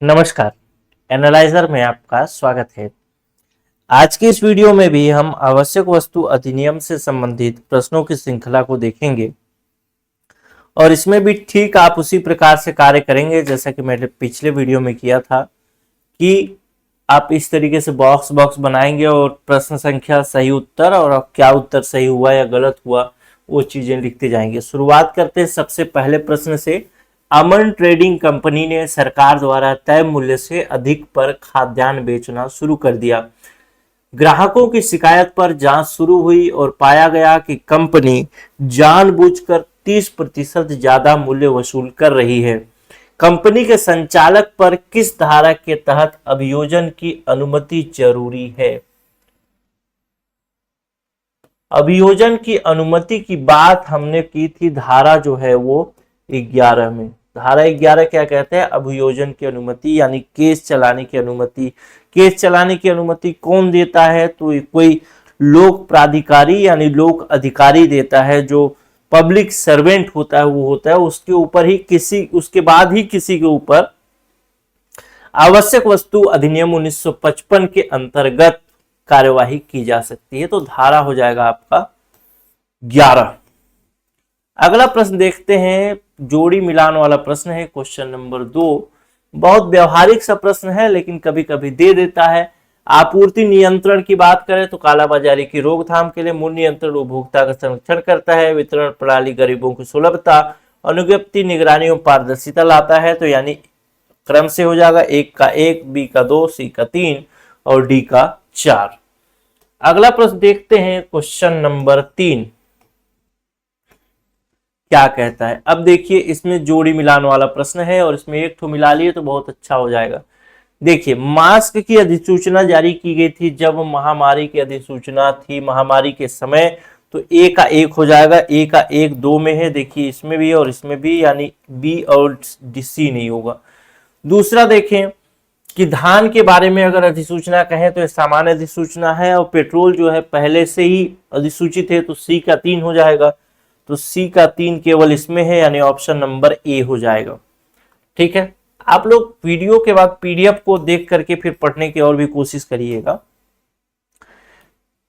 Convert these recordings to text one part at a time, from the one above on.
नमस्कार, एनालाइजर में आपका स्वागत है। आज की इस वीडियो में भी हम आवश्यक वस्तु अधिनियम से संबंधित प्रश्नों की श्रृंखला को देखेंगे और इसमें भी ठीक आप उसी प्रकार से कार्य करेंगे जैसा कि मैंने पिछले वीडियो में किया था कि आप इस तरीके से बॉक्स बॉक्स बनाएंगे और प्रश्न संख्या, सही उत्तर और क्या उत्तर सही हुआ या गलत हुआ वो चीजें लिखते जाएंगे। शुरुआत करते हैं सबसे पहले प्रश्न से। अमन ट्रेडिंग कंपनी ने सरकार द्वारा तय मूल्य से अधिक पर खाद्यान्न बेचना शुरू कर दिया। ग्राहकों की शिकायत पर जांच शुरू हुई और पाया गया कि कंपनी जानबूझकर 30% ज्यादा मूल्य वसूल कर रही है। कंपनी के संचालक पर किस धारा के तहत अभियोजन की अनुमति जरूरी है? अभियोजन की अनुमति की बात हमने की थी धारा जो है वो 11 में। धारा 11 क्या कहते हैं? अभियोजन की अनुमति यानी केस चलाने की अनुमति। केस चलाने की अनुमति कौन देता है? तो कोई लोक प्राधिकारी यानी लोक अधिकारी देता है, जो पब्लिक सर्वेंट होता है वो होता है। उसके ऊपर ही उसके बाद ही किसी के ऊपर आवश्यक वस्तु अधिनियम 1955 के अंतर्गत कार्यवाही की जा सकती है। तो धारा हो जाएगा आपका 11। अगला प्रश्न देखते हैं, जोड़ी मिलान वाला प्रश्न है, क्वेश्चन नंबर 2। बहुत व्यवहारिक सा प्रश्न है लेकिन कभी कभी दे देता है। आपूर्ति नियंत्रण की बात करें तो कालाबाजारी की रोकथाम के लिए मूल्य नियंत्रण उपभोक्ता का संरक्षण करता है। वितरण प्रणाली गरीबों की सुलभता, अनुज्ञप्ति निगरानी और पारदर्शिता लाता है। तो यानी क्रम से हो जाएगा, 1 का 1, बी का 2, सी का 3 और डी का 4। अगला प्रश्न देखते हैं, क्वेश्चन नंबर 3 क्या कहता है। अब देखिए, इसमें जोड़ी मिलान वाला प्रश्न है और इसमें एक ठो मिला लिए तो बहुत अच्छा हो जाएगा। देखिए, मास्क की अधिसूचना जारी की गई थी जब महामारी की अधिसूचना थी, महामारी के समय। तो ए का 1 हो जाएगा, ए का 1 2 में है, देखिए इसमें भी और इसमें भी, यानी बी और सी नहीं होगा। दूसरा देखें कि धान के बारे में अगर अधिसूचना कहें तो सामान्य अधिसूचना है और पेट्रोल जो है पहले से ही अधिसूचित है, तो सी का 3 हो जाएगा। तो सी का 3 केवल इसमें है, यानी ऑप्शन नंबर ए हो जाएगा। ठीक है, आप लोग वीडियो के बाद पीडीएफ को देख करके फिर पढ़ने की और भी कोशिश करिएगा।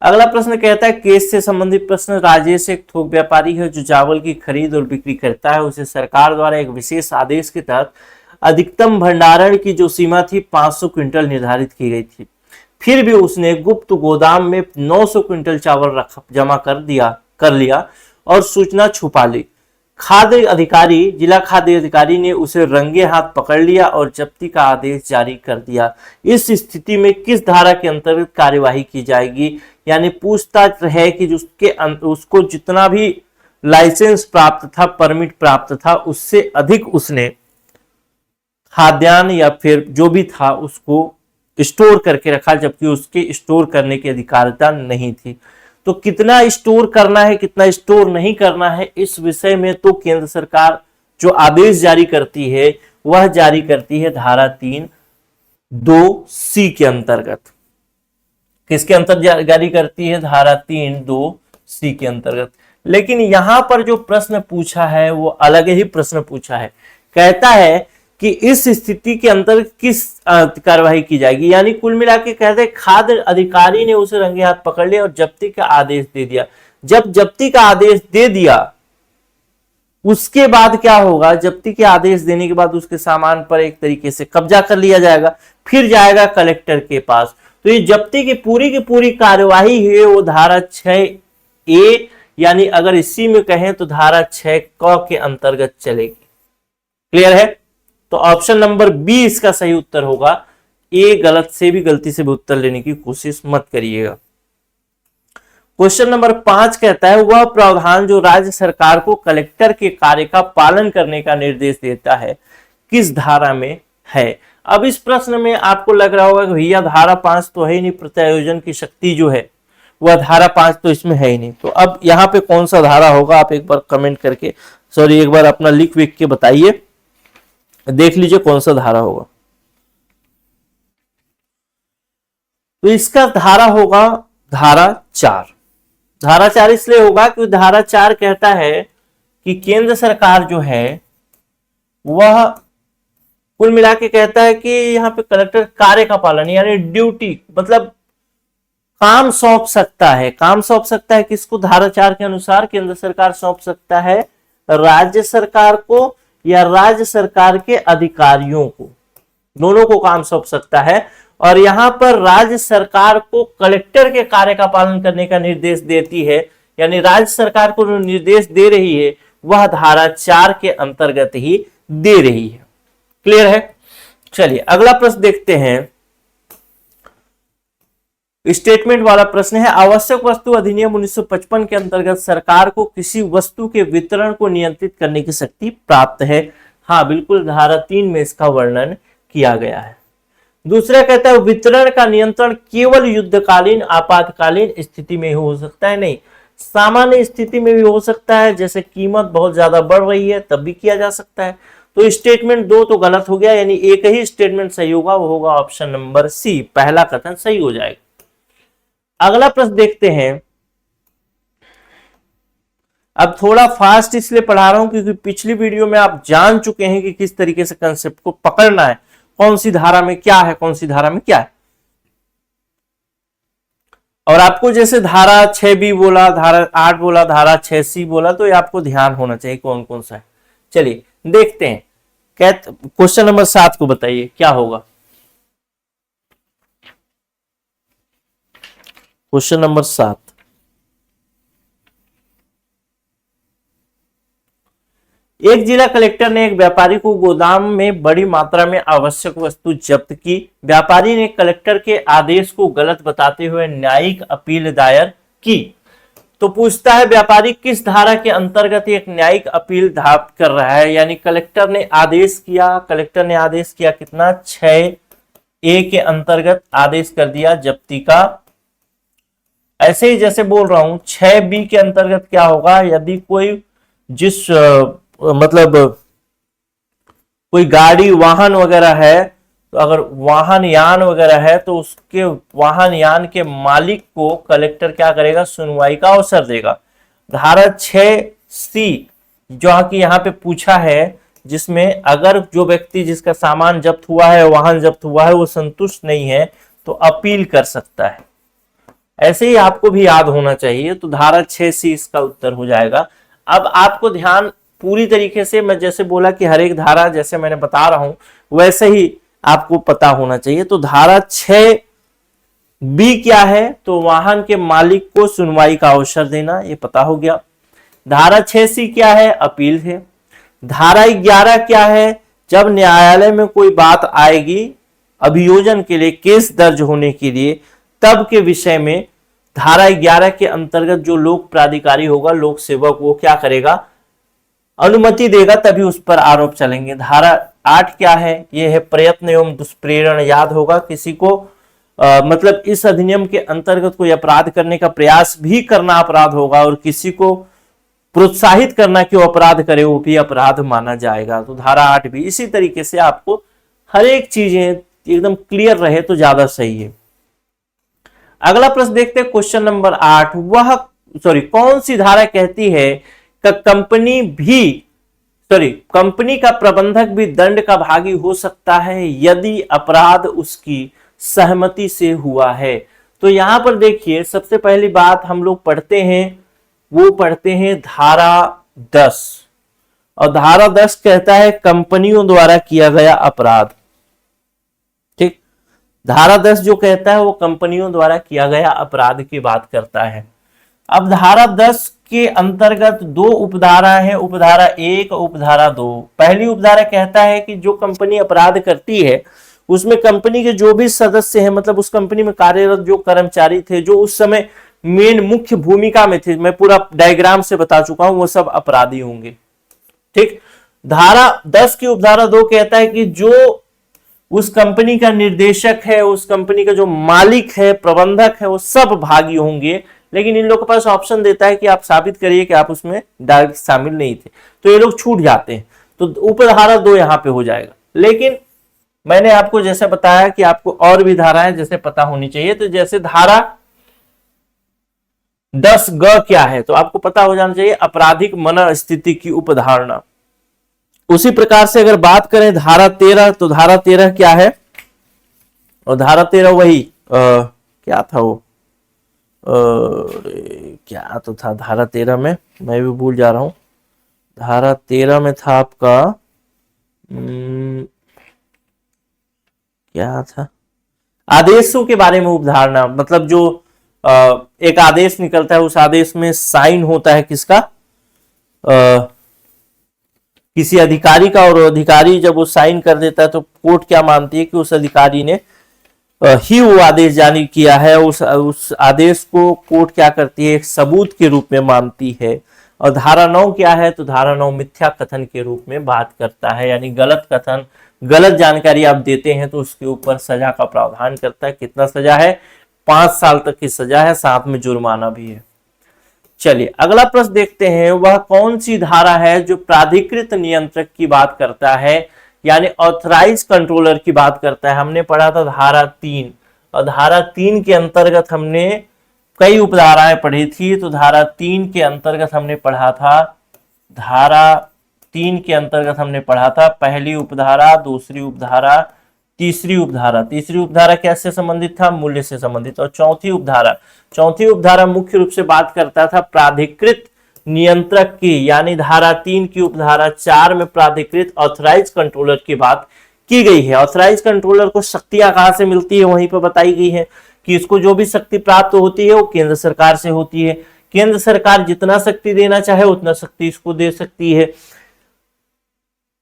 अगला प्रश्न कहता है, केस से संबंधित प्रश्न। राजेश एक थोक व्यापारी है जो चावल की खरीद और बिक्री करता है। उसे सरकार द्वारा एक विशेष आदेश के तहत अधिकतम भंडारण की जो सीमा थी 500 क्विंटल निर्धारित की गई थी। फिर भी उसने गुप्त गोदाम में 900 क्विंटल चावल जमा कर लिया और सूचना छुपा ली। खाद्य अधिकारी, जिला खाद्य अधिकारी ने उसे रंगे हाथ पकड़ लिया और जब्ती का आदेश जारी कर दिया। इस स्थिति में किस धारा के अंतर्गत कार्यवाही की जाएगी? यानी पूछताछ है कि उसको जितना भी लाइसेंस प्राप्त था, परमिट प्राप्त था, उससे अधिक उसने खाद्यान्न या फिर जो भी था उसको स्टोर करके रखा, जबकि उसके स्टोर करने की अधिकारिता नहीं थी। तो कितना स्टोर करना है, कितना स्टोर नहीं करना है, इस विषय में तो केंद्र सरकार जो आदेश जारी करती है वह जारी करती है धारा 3(2)(c) के अंतर्गत। किसके अंतर्गत जारी करती है? धारा 3(2)(c) के अंतर्गत। लेकिन यहां पर जो प्रश्न पूछा है वो अलग ही प्रश्न पूछा है। कहता है कि इस स्थिति के अंतर्गत किस कार्यवाही की जाएगी। यानी कुल मिला के कहते हैं खाद्य अधिकारी ने उसे रंगे हाथ पकड़ लिया और जब्ती का आदेश दे दिया। जब जब्ती का आदेश दे दिया उसके बाद क्या होगा? जब्ती के आदेश देने के बाद उसके सामान पर एक तरीके से कब्जा कर लिया जाएगा, फिर जाएगा कलेक्टर के पास। तो ये जब्ती की पूरी कार्यवाही है वो धारा 6(a) यानी अगर इसी में कहें तो धारा 6(क) के अंतर्गत चलेगी। क्लियर है? तो ऑप्शन नंबर बी इसका सही उत्तर होगा। ए गलत से भी, गलती से भी उत्तर लेने की कोशिश मत करिएगा। क्वेश्चन नंबर 5 कहता है, वह प्रावधान जो राज्य सरकार को कलेक्टर के कार्य का पालन करने का निर्देश देता है किस धारा में है? अब इस प्रश्न में आपको लग रहा होगा कि भैया धारा 5 तो है ही नहीं, प्रत्यायोजन की शक्ति जो है वह धारा 5 तो इसमें है ही नहीं। तो अब यहाँ पे कौन सा धारा होगा? आप एक बार कमेंट करके, सॉरी एक बार अपना लिख विख के बताइए, देख लीजिए कौन सा धारा होगा। तो इसका धारा होगा धारा 4। धारा 4 इसलिए होगा क्योंकि धारा 4 कहता है कि केंद्र सरकार जो है वह कुल मिला के कहता है कि यहाँ पे कलेक्टर कार्य का पालन यानी ड्यूटी मतलब काम सौंप सकता है। काम सौंप सकता है किसको? धारा 4 के अनुसार केंद्र सरकार सौंप सकता है राज्य सरकार को या राज्य सरकार के अधिकारियों को, दोनों को काम सौंप सकता है। और यहां पर राज्य सरकार को कलेक्टर के कार्य का पालन करने का निर्देश देती है, यानी राज्य सरकार को जो निर्देश दे रही है वह धारा 4 के अंतर्गत ही दे रही है। क्लियर है? चलिए अगला प्रश्न देखते हैं। स्टेटमेंट वाला प्रश्न है, आवश्यक वस्तु अधिनियम 1955 के अंतर्गत सरकार को किसी वस्तु के वितरण को नियंत्रित करने की शक्ति प्राप्त है। हाँ बिल्कुल, धारा 3 में इसका वर्णन किया गया है। दूसरा कहता है वितरण का नियंत्रण केवल युद्धकालीन आपातकालीन स्थिति में ही हो सकता है। नहीं, सामान्य स्थिति में भी हो सकता है, जैसे कीमत बहुत ज्यादा बढ़ रही है तब भी किया जा सकता है। तो स्टेटमेंट 2 तो गलत हो गया, यानी एक ही स्टेटमेंट सही होगा, वो होगा ऑप्शन नंबर सी, पहला कथन सही हो जाएगा। अगला प्रश्न देखते हैं। अब थोड़ा फास्ट इसलिए पढ़ा रहा हूं क्योंकि पिछली वीडियो में आप जान चुके हैं कि किस तरीके से कंसेप्ट को पकड़ना है, कौन सी धारा में क्या है, कौन सी धारा में क्या है। और आपको जैसे धारा 6B बोला, धारा 8 बोला, धारा 6C बोला, तो ये आपको ध्यान होना चाहिए कौन कौन सा है। चलिए देखते हैं। क्वेश्चन नंबर 7 को बताइए क्या होगा। क्वेश्चन नंबर 7, एक जिला कलेक्टर ने एक व्यापारी को गोदाम में बड़ी मात्रा में आवश्यक वस्तु जब्त की। व्यापारी ने कलेक्टर के आदेश को गलत बताते हुए न्यायिक अपील दायर की। तो पूछता है व्यापारी किस धारा के अंतर्गत एक न्यायिक अपील कर रहा है, यानी कलेक्टर ने आदेश किया कितना, 6A के अंतर्गत आदेश कर दिया जब्ती का। ऐसे ही जैसे बोल रहा हूं 6B के अंतर्गत क्या होगा, यदि कोई मतलब कोई गाड़ी वाहन वगैरह है, तो अगर वाहन यान वगैरह है तो उसके वाहन यान के मालिक को कलेक्टर क्या करेगा, सुनवाई का अवसर देगा। धारा 6C जो कि यहाँ पे पूछा है, जिसमें अगर जो व्यक्ति जिसका सामान जब्त हुआ है, वाहन जब्त हुआ है, वो संतुष्ट नहीं है तो अपील कर सकता है। ऐसे ही आपको भी याद होना चाहिए। तो धारा 6C इसका उत्तर हो जाएगा। अब आपको ध्यान पूरी तरीके से, मैं जैसे बोला कि हर एक धारा जैसे मैंने बता रहा हूं वैसे ही आपको पता होना चाहिए। तो धारा 6B क्या है, तो वाहन के मालिक को सुनवाई का अवसर देना, ये पता हो गया। धारा 6C क्या है, अपील है। धारा 11 क्या है, जब न्यायालय में कोई बात आएगी अभियोजन के लिए, केस दर्ज होने के लिए, तब के विषय में धारा 11 के अंतर्गत जो लोक प्राधिकारी होगा, लोक सेवक, वो क्या करेगा, अनुमति देगा, तभी उस पर आरोप चलेंगे। धारा 8 क्या है, यह है प्रयत्न एवं दुष्प्रेरण। याद होगा किसी को मतलब इस अधिनियम के अंतर्गत कोई अपराध करने का प्रयास भी करना अपराध होगा, और किसी को प्रोत्साहित करना कि वो अपराध करे वो भी अपराध माना जाएगा। तो धारा 8 भी इसी तरीके से आपको हर एक चीजें एकदम क्लियर रहे तो ज्यादा सही है। अगला प्रश्न देखते हैं क्वेश्चन नंबर 8। कौन सी धारा कहती है कि कंपनी का प्रबंधक भी दंड का भागी हो सकता है यदि अपराध उसकी सहमति से हुआ है। तो यहां पर देखिए, सबसे पहली बात हम लोग पढ़ते हैं धारा 10, और धारा 10 कहता है कंपनियों द्वारा किया गया अपराध। ठीक, धारा 10 जो कहता है वो कंपनियों द्वारा किया गया अपराध की बात करता है। अब धारा 10 के अंतर्गत 2 उपधारा है, उपधारा 1 और उपधारा 2। पहली उपधारा कहता है कि जो कंपनी अपराध करती है उसमें कंपनी के जो भी सदस्य हैं, मतलब उस कंपनी में कार्यरत जो कर्मचारी थे, जो उस समय मेन मुख्य भूमिका में थे, मैं पूरा डायग्राम से बता चुका हूं, वो सब अपराधी होंगे। ठीक, धारा 10 की उपधारा 2 कहता है कि जो उस कंपनी का निर्देशक है, उस कंपनी का जो मालिक है, प्रबंधक है, वो सब भागी होंगे। लेकिन इन लोगों के पास ऑप्शन देता है कि आप साबित करिए कि आप उसमें डायरेक्ट शामिल नहीं थे, तो ये लोग छूट जाते हैं। तो उपधारा 2 यहां पे हो जाएगा। लेकिन मैंने आपको जैसे बताया कि आपको और भी धाराएं जैसे पता होनी चाहिए। तो जैसे धारा 10 ग क्या है, तो आपको पता हो जाना चाहिए आपराधिक मनस्थिति की उपधारणा। उसी प्रकार से अगर बात करें धारा 13, तो धारा 13 क्या है, और धारा 13 वही क्या था वो, क्या तो था धारा 13 में, मैं भी भूल जा रहा हूं। धारा 13 में था आपका क्या था, आदेशों के बारे में उपधारणा, मतलब जो एक आदेश निकलता है, उस आदेश में साइन होता है किसका, किसी अधिकारी का, और अधिकारी जब वो साइन कर देता है तो कोर्ट क्या मानती है कि उस अधिकारी ने ही वो आदेश जारी किया है। उस आदेश को कोर्ट क्या करती है, एक सबूत के रूप में मानती है। और धारा 9 क्या है, तो धारा 9 मिथ्या कथन के रूप में बात करता है, यानी गलत कथन, गलत जानकारी आप देते हैं तो उसके ऊपर सजा का प्रावधान करता है। कितना सजा है, 5 साल तक की सजा है, साथ में जुर्माना भी है। चलिए अगला प्रश्न देखते हैं, वह कौन सी धारा है जो प्राधिकृत नियंत्रक की बात करता है, यानी ऑथराइज कंट्रोलर की बात करता है। हमने पढ़ा था धारा 3, और धारा 3 के अंतर्गत हमने कई उपधाराएं पढ़ी थी। तो धारा 3 के अंतर्गत हमने पढ़ा था, धारा 3 के अंतर्गत हमने पढ़ा था पहली उपधारा, दूसरी उपधारा, तीसरी उपधारा। तीसरी उपधारा कैसे संबंधित था, मूल्य से संबंधित। और चौथी उपधारा मुख्य रूप से बात करता था प्राधिकृत नियंत्रक की, यानी धारा 3 की उपधारा 4 में प्राधिकृत ऑथराइज कंट्रोलर की बात की गई है। ऑथराइज कंट्रोलर को शक्तियां कहां से मिलती है, वहीं पर बताई गई है कि इसको जो भी शक्ति प्राप्त होती है वो केंद्र सरकार से होती है। केंद्र सरकार जितना शक्ति देना चाहे उतना शक्ति इसको दे सकती है।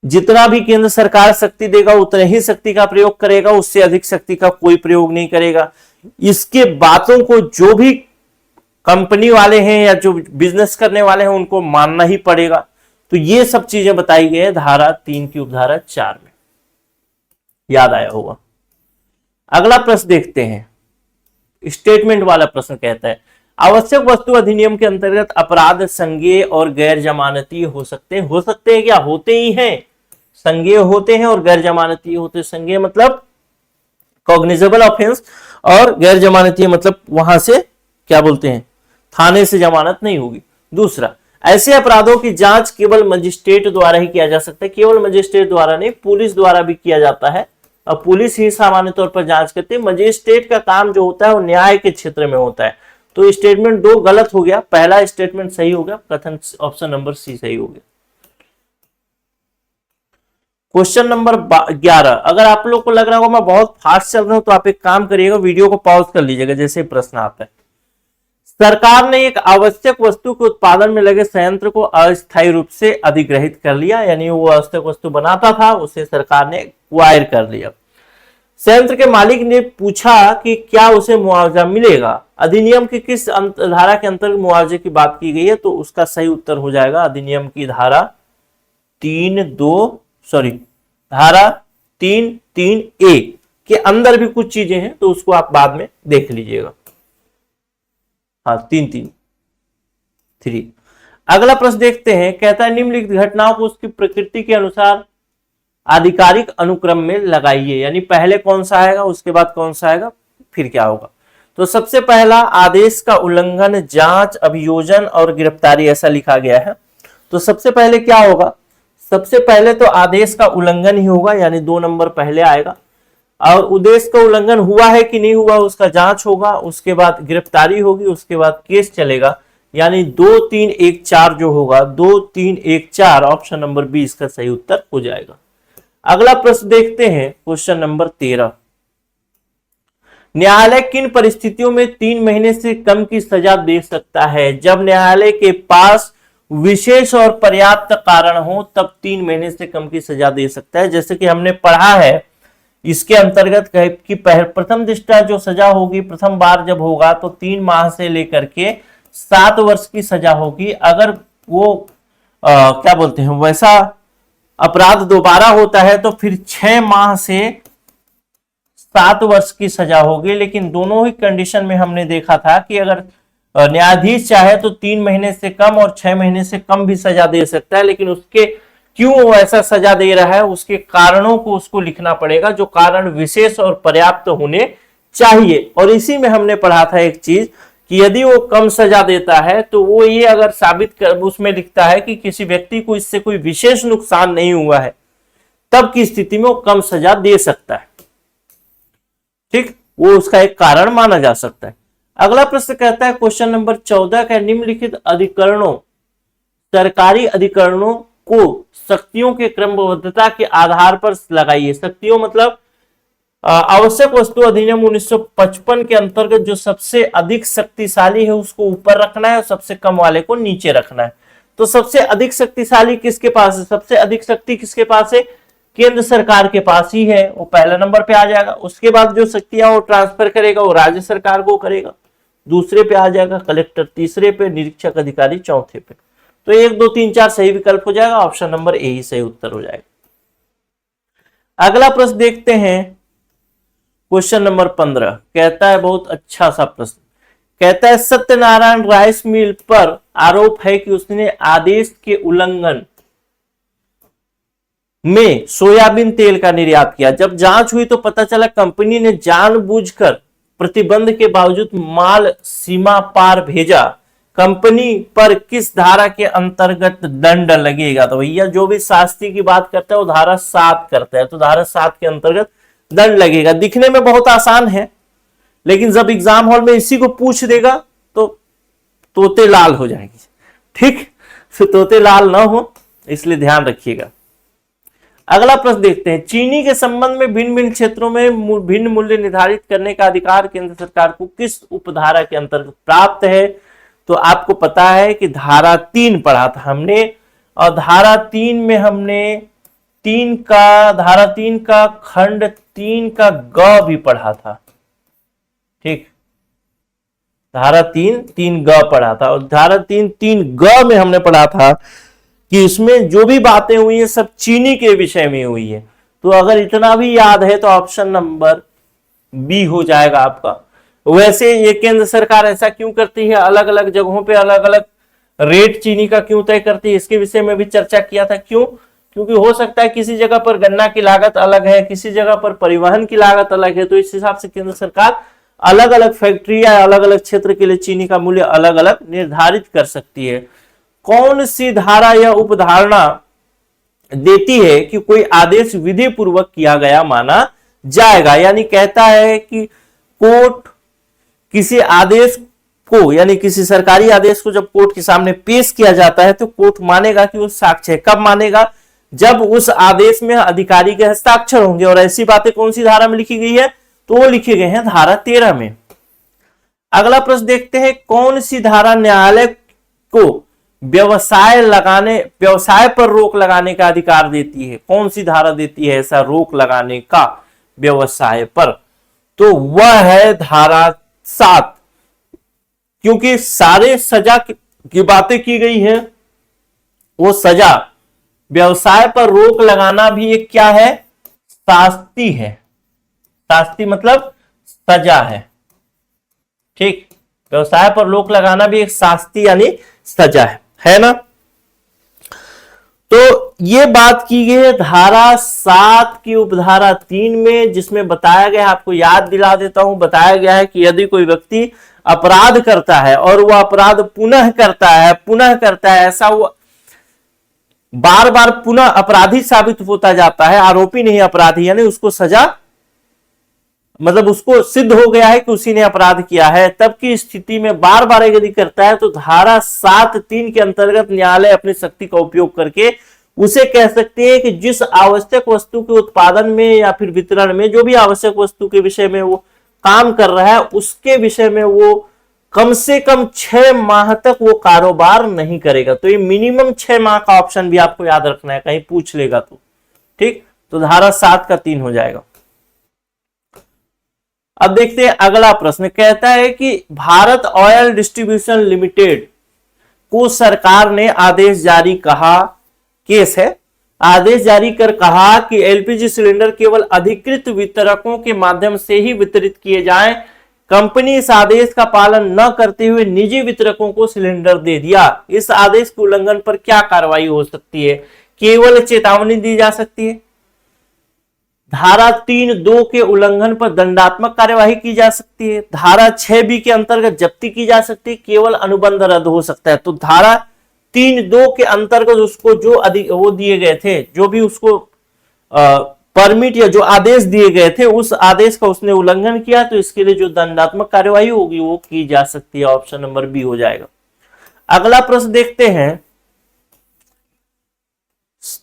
जितना भी केंद्र सरकार शक्ति देगा उतने ही शक्ति का प्रयोग करेगा, उससे अधिक शक्ति का कोई प्रयोग नहीं करेगा। इसके बातों को जो भी कंपनी वाले हैं या जो बिजनेस करने वाले हैं उनको मानना ही पड़ेगा। तो ये सब चीजें बताई गई है धारा 3 की उपधारा 4 में, याद आया होगा। अगला प्रश्न देखते हैं, स्टेटमेंट वाला प्रश्न कहता है आवश्यक वस्तु अधिनियम के अंतर्गत अपराध संज्ञेय और गैर जमानती हो सकते हैं। हो सकते हैं क्या, होते ही हैं, संज्ञेय होते हैं और गैर जमानती होते हैं। संज्ञेय मतलब कॉग्निजेबल ऑफेंस, और गैर जमानती मतलब वहां से क्या बोलते हैं, थाने से जमानत नहीं होगी। दूसरा, ऐसे अपराधों की जांच केवल मजिस्ट्रेट द्वारा ही किया जा सकता है। केवल मजिस्ट्रेट द्वारा नहीं, पुलिस द्वारा भी किया जाता है, और पुलिस ही सामान्य तौर पर जांच करती है। मजिस्ट्रेट का काम जो होता है वो न्याय के क्षेत्र में होता है। तो स्टेटमेंट 2 गलत हो गया, पहला स्टेटमेंट सही हो गया, कथन ऑप्शन नंबर सी सही हो गया। क्वेश्चन नंबर 11, अगर आप लोग को लग रहा होगा मैं बहुत फास्ट चल रहा हूं तो आप एक काम करिएगा, वीडियो को पॉज कर लीजिएगा जैसे प्रश्न आता है। सरकार ने एक आवश्यक वस्तु के उत्पादन में लगे संयंत्र को अस्थायी रूप से अधिग्रहित कर लिया, यानी वो आवश्यक वस्तु बनाता था उसे सरकार ने एक्वायर कर लिया। संयंत्र के मालिक ने पूछा कि क्या उसे मुआवजा मिलेगा। अधिनियम की किस धारा के अंतर्गत मुआवजे की बात की गई है, तो उसका सही उत्तर हो जाएगा अधिनियम की धारा 3(3)(a) के अंदर भी कुछ चीजें हैं तो उसको आप बाद में देख लीजिएगा। हाँ 3(3). अगला प्रश्न देखते हैं, कहता है निम्नलिखित घटनाओं को उसकी प्रकृति के अनुसार आधिकारिक अनुक्रम में लगाइए, यानी पहले कौन सा आएगा उसके बाद कौन सा आएगा फिर क्या होगा। तो सबसे पहला आदेश का उल्लंघन, जांच, अभियोजन और गिरफ्तारी, ऐसा लिखा गया है। तो सबसे पहले क्या होगा, सबसे पहले तो आदेश का उल्लंघन ही होगा, यानी 2 नंबर पहले आएगा। और उद्देश्य का उल्लंघन हुआ है कि नहीं हुआ उसका जांच होगा, उसके बाद गिरफ्तारी होगी, उसके बाद केस चलेगा, यानी 2, 3, 1, 4 जो होगा 2, 3, 1, 4 ऑप्शन नंबर 20 का सही उत्तर हो जाएगा। अगला प्रश्न देखते हैं, क्वेश्चन नंबर 13, न्यायालय किन परिस्थितियों में 3 महीने से कम की सजा दे सकता है। जब न्यायालय के पास विशेष और पर्याप्त कारण हो तब 3 महीने से कम की सजा दे सकता है। जैसे कि हमने पढ़ा है इसके अंतर्गत कि प्रथम दृष्टया जो सजा होगी प्रथम बार जब होगा तो 3 माह से लेकर के 7 वर्ष की सजा होगी। अगर वो क्या बोलते हैं वैसा अपराध दोबारा होता है तो फिर 6 माह से 7 वर्ष की सजा होगी। लेकिन दोनों ही कंडीशन में हमने देखा था कि अगर न्यायाधीश चाहे तो 3 महीने से कम और 6 महीने से कम भी सजा दे सकता है, लेकिन उसके क्यों वो ऐसा सजा दे रहा है उसके कारणों को उसको लिखना पड़ेगा, जो कारण विशेष और पर्याप्त होने चाहिए। और इसी में हमने पढ़ा था एक चीज कि यदि वो कम सजा देता है तो वो ये अगर साबित कर उसमें लिखता है कि किसी व्यक्ति को इससे कोई विशेष नुकसान नहीं हुआ है, तब की स्थिति में वो कम सजा दे सकता है। ठीक, वो उसका एक कारण माना जा सकता है। अगला प्रश्न कहता है क्वेश्चन नंबर 14 का, निम्नलिखित अधिकरणों सरकारी अधिकरणों को शक्तियों के क्रमबद्धता के आधार पर लगाइए। शक्तियों मतलब आवश्यक वस्तु अधिनियम 1955 के अंतर्गत जो सबसे अधिक शक्तिशाली है उसको ऊपर रखना है और सबसे कम वाले को नीचे रखना है। तो सबसे अधिक शक्तिशाली किसके पास है? सबसे अधिक शक्ति किसके पास है? केंद्र सरकार के पास ही है, वो पहला नंबर पे आ जाएगा। उसके बाद जो शक्तियां वो ट्रांसफर करेगा वो राज्य सरकार को करेगा, दूसरे पे आ जाएगा कलेक्टर, तीसरे पे निरीक्षक अधिकारी, चौथे पे। तो 1 2 3 4 सही विकल्प हो जाएगा, ऑप्शन नंबर ए ही सही उत्तर हो जाएगा। अगला प्रश्न देखते हैं क्वेश्चन नंबर 15, कहता है बहुत अच्छा सा प्रश्न, कहता है सत्यनारायण राइस मिल पर आरोप है कि उसने आदेश के उल्लंघन में सोयाबीन तेल का निर्यात किया। जब जांच हुई तो पता चला कंपनी ने जानबूझकर प्रतिबंध के बावजूद माल सीमा पार भेजा। कंपनी पर किस धारा के अंतर्गत दंड लगेगा? तो भैया जो भी शास्त्री की बात करता है वो धारा 7 करता है, तो धारा 7 के अंतर्गत दंड लगेगा। दिखने में बहुत आसान है, लेकिन जब एग्जाम हॉल में इसी को पूछ देगा तो तोते लाल हो जाएंगे। ठीक, तो तोते लाल ना हो इसलिए ध्यान रखिएगा। अगला प्रश्न देखते हैं, चीनी के संबंध में भिन्न भिन्न क्षेत्रों में भिन्न मूल्य निर्धारित करने का अधिकार केंद्र सरकार को किस उपधारा के अंतर्गत प्राप्त है? तो आपको पता है कि धारा 3 पढ़ा था हमने, और धारा 3 में हमने धारा 3 का खंड 3 का ग भी पढ़ा था। ठीक, धारा 3 ग पढ़ा था, और धारा 3 ग में हमने पढ़ा था कि इसमें जो भी बातें हुई है सब चीनी के विषय में हुई है। तो अगर इतना भी याद है तो ऑप्शन नंबर बी हो जाएगा आपका। वैसे ये केंद्र सरकार ऐसा क्यों करती है, अलग अलग जगहों पे अलग अलग रेट चीनी का क्यों तय करती है, इसके विषय में भी चर्चा किया था। क्यों? क्योंकि हो सकता है किसी जगह पर गन्ना की लागत अलग है, किसी जगह पर परिवहन की लागत अलग है, तो इस हिसाब से केंद्र सरकार अलग अलग फैक्ट्री या अलग अलग क्षेत्र के लिए चीनी का मूल्य अलग अलग निर्धारित कर सकती है। कौन सी धारा या उपधारणा देती है कि कोई आदेश विधि पूर्वक किया गया माना जाएगा? यानी कहता है कि कोर्ट किसी आदेश को, यानी किसी सरकारी आदेश को जब कोर्ट के सामने पेश किया जाता है तो कोर्ट मानेगा कि वो साक्ष्य है। कब मानेगा? जब उस आदेश में अधिकारी के हस्ताक्षर होंगे। और ऐसी बातें कौन सी धारा में लिखी गई है? तो वो लिखे गए हैं धारा 13 में। अगला प्रश्न देखते हैं, कौन सी धारा न्यायालय को व्यवसाय पर रोक लगाने का अधिकार देती है? कौन सी धारा देती है ऐसा रोक लगाने का व्यवसाय पर? तो वह है धारा 7, क्योंकि सारे सजा की बातें की गई है। वो सजा, व्यवसाय पर रोक लगाना भी एक क्या है? शास्ति है। शास्ति मतलब सजा है। ठीक, व्यवसाय पर रोक लगाना भी एक शास्ति यानी सजा है ना। तो ये बात की गई है धारा 7 की उपधारा 3 में, जिसमें बताया गया है, आपको याद दिला देता हूं, बताया गया है कि यदि कोई व्यक्ति अपराध करता है और वह अपराध पुनः करता है, ऐसा वो बार बार पुनः अपराधी साबित होता जाता है, आरोपी नहीं अपराधी, यानी उसको सजा, मतलब उसको सिद्ध हो गया है कि उसी ने अपराध किया है, तब की स्थिति में बार बार यदि करता है तो धारा 7(3) के अंतर्गत न्यायालय अपनी शक्ति का उपयोग करके उसे कह सकते हैं कि जिस आवश्यक वस्तु के उत्पादन में या फिर वितरण में, जो भी आवश्यक वस्तु के विषय में वो काम कर रहा है, उसके विषय में वो कम से कम 6 माह तक वो कारोबार नहीं करेगा। तो ये मिनिमम 6 माह का ऑप्शन भी आपको याद रखना है, कहीं पूछ लेगा तो। ठीक, तो धारा 7 का 3 हो जाएगा। अब देखते हैं अगला प्रश्न, कहता है कि भारत ऑयल डिस्ट्रीब्यूशन लिमिटेड को सरकार ने आदेश जारी कर कहा कि एलपीजी सिलेंडर केवल अधिकृत वितरकों के माध्यम से ही वितरित किए जाएं। कंपनी इस आदेश का पालन न करते हुए निजी वितरकों को सिलेंडर दे दिया। इस आदेश के उल्लंघन पर क्या कार्रवाई हो सकती है? केवल चेतावनी दी जा सकती है। धारा 3(2) के उल्लंघन पर दंडात्मक कार्यवाही की जा सकती है। धारा 6(b) के अंतर्गत जब्ती की जा सकती है, केवल अनुबंध रद्द हो सकता है। तो धारा 3(2) के अंतर्गत उसको जो वो दिए गए थे, जो भी उसको परमिट या जो आदेश दिए गए थे, उस आदेश का उसने उल्लंघन किया, तो इसके लिए जो दंडात्मक कार्यवाही होगी वो की जा सकती है। ऑप्शन नंबर बी हो जाएगा। अगला प्रश्न देखते हैं,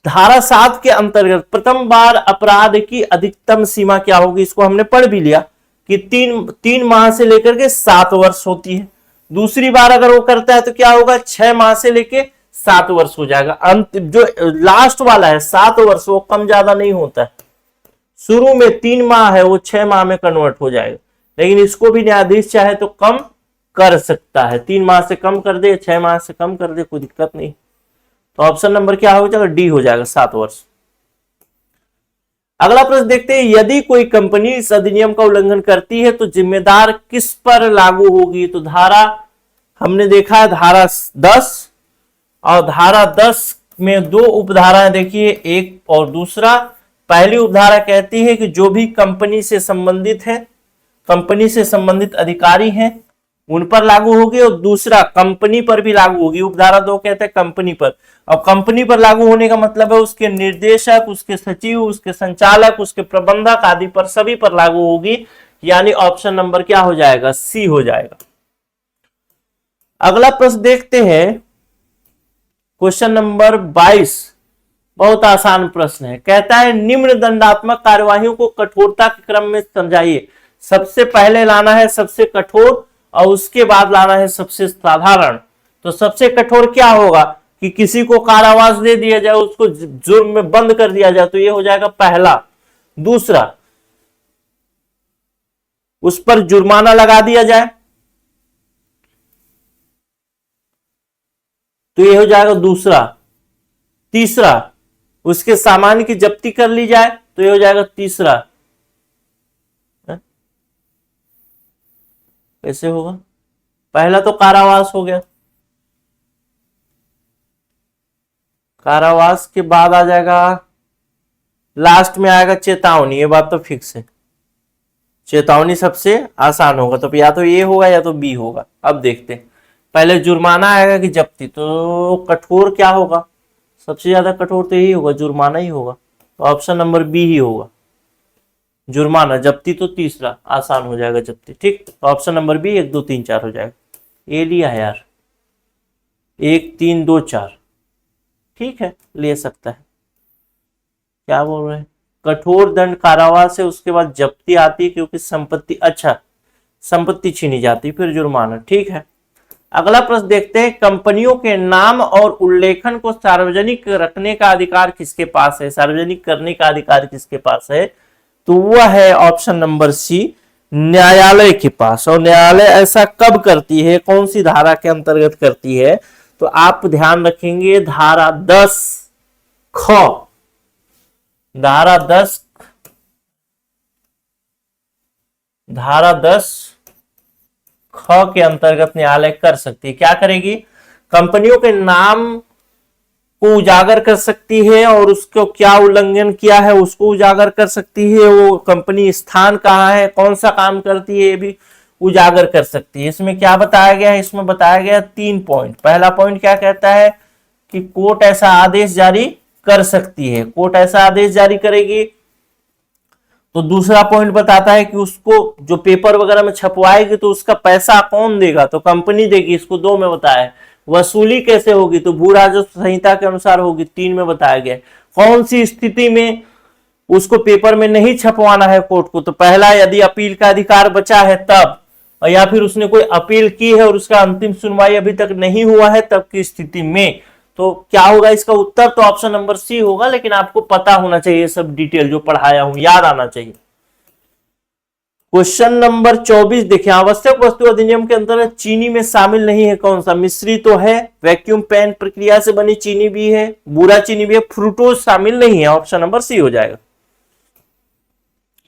धारा 7 के अंतर्गत प्रथम बार अपराध की अधिकतम सीमा क्या होगी? इसको हमने पढ़ भी लिया कि 3 माह से लेकर के 7 वर्ष होती है। दूसरी बार अगर वो करता है तो क्या होगा? 6 माह से लेकर 7 वर्ष हो जाएगा। अंतिम जो लास्ट वाला है 7 वर्ष, वो कम ज्यादा नहीं होता है। शुरू में 3 माह है, वो 6 माह में कन्वर्ट हो जाएगा, लेकिन इसको भी न्यायाधीश चाहे तो कम कर सकता है। 3 माह से कम कर दे, 6 माह से कम कर दे, कोई दिक्कत नहीं। तो ऑप्शन नंबर क्या हो जाएगा? डी हो जाएगा, 7 वर्ष। अगला प्रश्न देखते हैं, यदि कोई कंपनी इस अधिनियम का उल्लंघन करती है तो जिम्मेदार किस पर लागू होगी? तो धारा हमने देखा है धारा 10, और धारा 10 में 2 उपधाराएं देखिए, एक और दूसरा। पहली उपधारा कहती है कि जो भी कंपनी से संबंधित है, कंपनी से संबंधित अधिकारी हैं, उन पर लागू होगी, और दूसरा कंपनी पर भी लागू होगी। उपधारा 2 कहते हैं कंपनी पर। अब कंपनी पर लागू होने का मतलब है उसके निर्देशक, उसके सचिव, उसके संचालक, उसके प्रबंधक आदि पर, सभी पर लागू होगी। यानी ऑप्शन नंबर क्या हो जाएगा? सी हो जाएगा। अगला प्रश्न देखते हैं, क्वेश्चन नंबर 22, बहुत आसान प्रश्न है। कहता है निम्न दंडात्मक कार्यवाहियों को कठोरता के क्रम में समझाइए। सबसे पहले लाना है सबसे कठोर, और उसके बाद लाना है सबसे साधारण। तो सबसे कठोर क्या होगा? कि किसी को कारावास दे दिया जाए, उसको जुर्म में बंद कर दिया जाए, तो ये हो जाएगा पहला। दूसरा, उस पर जुर्माना लगा दिया जाए, तो ये हो जाएगा दूसरा। तीसरा, उसके सामान की जब्ती कर ली जाए, तो ये हो जाएगा तीसरा। कैसे होगा? पहला तो कारावास हो गया, कारावास के बाद आ जाएगा, लास्ट में आएगा चेतावनी। ये बात तो फिक्स है, चेतावनी सबसे आसान होगा। तो या तो ये होगा या तो बी होगा। अब देखते हैं, पहले जुर्माना आएगा कि जब्ती? तो कठोर क्या होगा? सबसे ज्यादा कठोर तो यही होगा, जुर्माना ही होगा। तो ऑप्शन नंबर बी ही होगा, जुर्माना। जब्ती तो तीसरा, आसान हो जाएगा जब्ती। ठीक, तो ऑप्शन नंबर बी 1 2 3 4 हो जाएगा। ए लिया है यार, 1 3 2 4, ठीक है, ले सकता है। क्या बोल रहे हैं? कठोर दंड कारावास है, उसके बाद जब्ती आती है, क्योंकि संपत्ति, अच्छा, संपत्ति छीनी जाती, फिर जुर्माना। ठीक है। अगला प्रश्न देखते हैं, कंपनियों के नाम और उल्लेखन को सार्वजनिक रखने का अधिकार किसके पास है? सार्वजनिक करने का अधिकार किसके पास है? तो वह है ऑप्शन नंबर सी, न्यायालय के पास। और न्यायालय ऐसा कब करती है, कौन सी धारा के अंतर्गत करती है? तो आप ध्यान रखेंगे, धारा 10 ख, धारा 10 ख के अंतर्गत न्यायालय कर सकती है। क्या करेगी? कंपनियों के नाम को उजागर कर सकती है, और उसको क्या उल्लंघन किया है उसको उजागर कर सकती है, वो कंपनी स्थान कहाँ है, कौन सा काम करती है, ये भी उजागर कर सकती है। इसमें क्या बताया गया है? इसमें बताया गया 3 पॉइंट। पहला पॉइंट क्या कहता है? कि कोर्ट ऐसा आदेश जारी कर सकती है, कोर्ट ऐसा आदेश जारी करेगी। तो दूसरा पॉइंट बताता है कि उसको जो पेपर वगैरह में छपवाएगी तो उसका पैसा कौन देगा? तो कंपनी देगी, इसको 2 में बताया है। वसूली कैसे होगी? तो भू राजस्व संहिता के अनुसार होगी, 3 में बताया गया। कौन सी स्थिति में उसको पेपर में नहीं छपवाना है कोर्ट को? तो पहला, यदि अपील का अधिकार बचा है तब, और या फिर उसने कोई अपील की है और उसका अंतिम सुनवाई अभी तक नहीं हुआ है, तब की स्थिति में। तो क्या होगा इसका उत्तर? तो ऑप्शन नंबर सी होगा, लेकिन आपको पता होना चाहिए सब डिटेल जो पढ़ाया हूं, याद आना चाहिए। क्वेश्चन नंबर 24 देखिए, आवश्यक वस्तु अधिनियम के अंतर्गत चीनी में शामिल नहीं है कौन सा? मिश्री तो है, वैक्यूम पैन प्रक्रिया से बनी चीनी भी है, बूरा चीनी भी है, फ्रूटोज शामिल नहीं है। ऑप्शन नंबर सी हो जाएगा।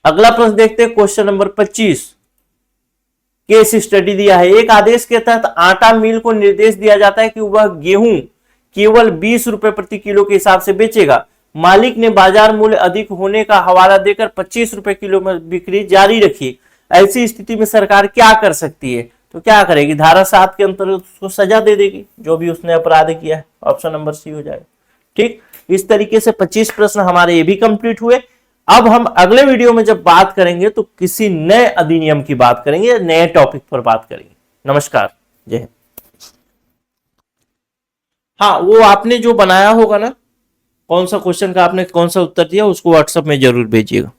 अगला प्रश्न देखते हैं, क्वेश्चन नंबर 25, केस स्टडी दिया है। एक आदेश के तहत आटा मिल को निर्देश दिया जाता है कि वह गेहूं केवल 20 रुपए प्रति किलो के हिसाब से बेचेगा। मालिक ने बाजार मूल्य अधिक होने का हवाला देकर 25 रुपए किलो में बिक्री जारी रखी, ऐसी स्थिति में सरकार क्या कर सकती है? तो क्या करेगी, धारा 7 के अंतर्गत उसको सजा दे देगी, जो भी उसने अपराध किया है। ऑप्शन नंबर सी हो जाएगा। ठीक, इस तरीके से 25 प्रश्न हमारे ये भी कंप्लीट हुए। अब हम अगले वीडियो में जब बात करेंगे तो किसी नए अधिनियम की बात करेंगे, नए टॉपिक पर बात करेंगे। नमस्कार, जय हिंद। हाँ, वो आपने जो बनाया होगा ना, कौन सा क्वेश्चन का आपने कौन सा उत्तर दिया, उसको व्हाट्सएप में जरूर भेजिएगा।